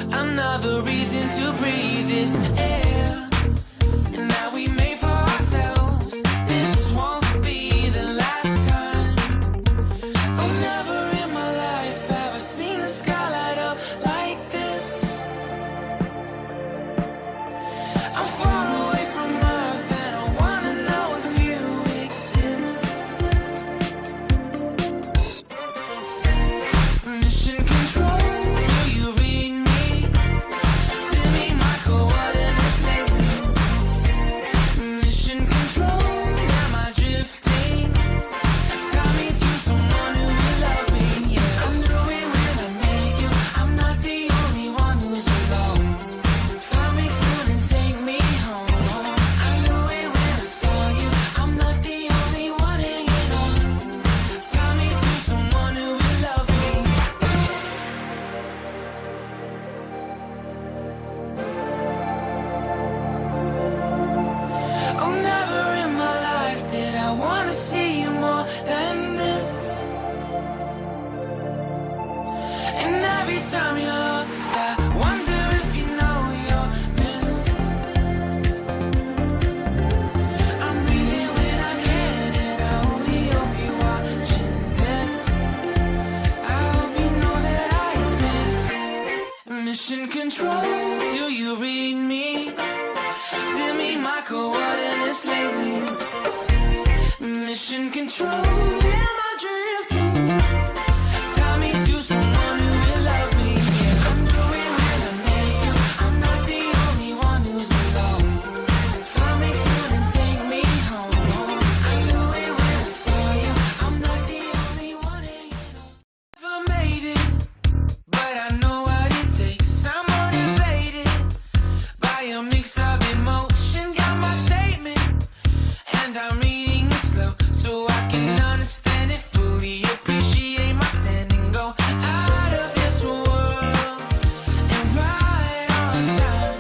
Another reason to breathe this air, and that we made for ourselves. This won't be the last time. Oh, never in my life have I seen the sky light up like this. I'm far away from Earth and I wanna know if you exist. Mission control, do you read me? Send me my coordinates lately. Mission control, am I drifting? Tie me to someone who will love me, yeah. I knew it when I met you, I'm not the only one who's alone. Find me soon and take me home. I knew it when I saw you, I'm not the only one hanging on. Tie me to someone who will love me. Oh, never in my life did I wanna see you more than this. And every time you're lost, I wonder if you know you're missed. I'm breathing when I can, and I only hope you're watching this. I hope you know that I exist. Mission control, do you read me? Send me my coordinates lately. Mission control, am I drifting? Tie me to someone who will love me, yeah. I knew it when I met you, I'm not the only one who's alone. Find me soon and take me home. I knew it when I saw you, I'm not the only one hanging on. Never made it, but I know what it takes. I'm motivated by a mix of emotion. Got my statement, and I'm reading it slow so I can understand it fully. Appreciate my standing, go out of this world and right on time.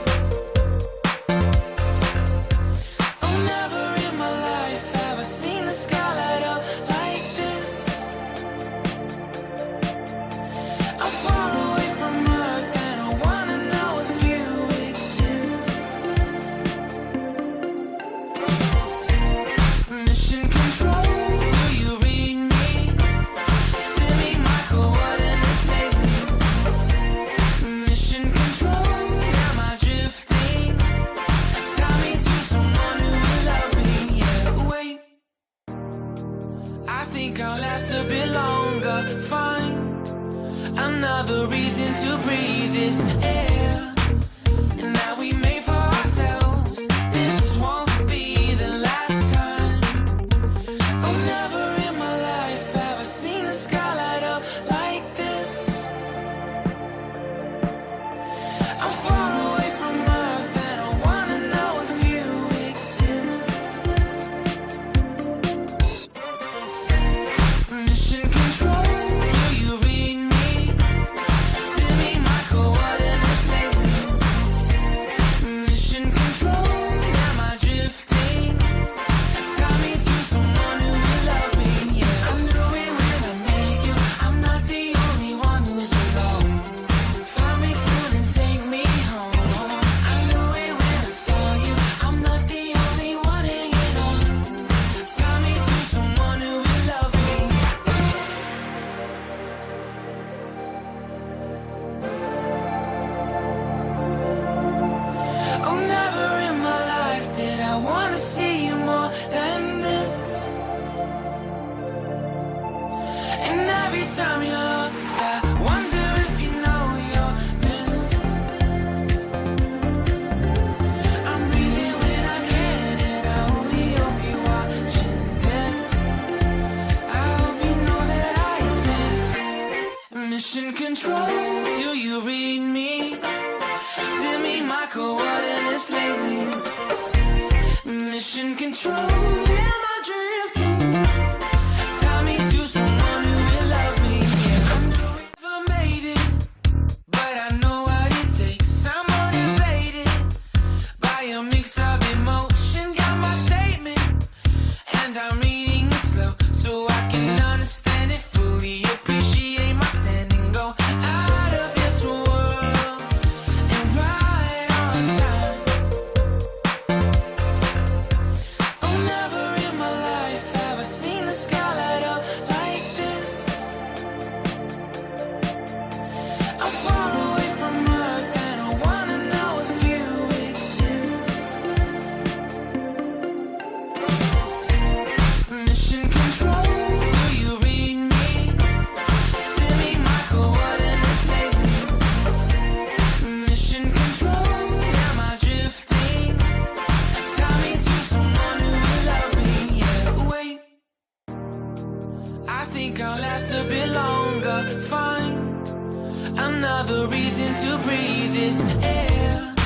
Oh, never in my life have I seen the sky light up like this. I'm far away from Earth and I wanna know if you exist. Mission control, do you read me? Send me my coordinates lately. Mission control, am I drifting? Tie me to someone who will love me, yeah. Wait, I think I'll last a bit longer. Find another reason to breathe this air, and that we made for ourselves. This won't be the last time. Oh, never in my life have I seen the sky light up like this. I'm far away from Earth and I wanna know if you exist. Mission control, do you read me? Send me my coordinates lately. Mission control, am I drifting? Tie me to someone who will love me, yeah. I knew it when I met you, I'm not the only one who's alone. Find me soon and take me home. I knew it when I saw you, I'm not the only one hanging on. Tie me to someone who will love me. Oh, never in my life did I wanna see you more than this. And every time you're lost, I wonder if you know you're missed. I'm breathing when I can, and I only hope you're watching this. I hope you know that I exist. Mission control, do you read me? reason to breathe this air.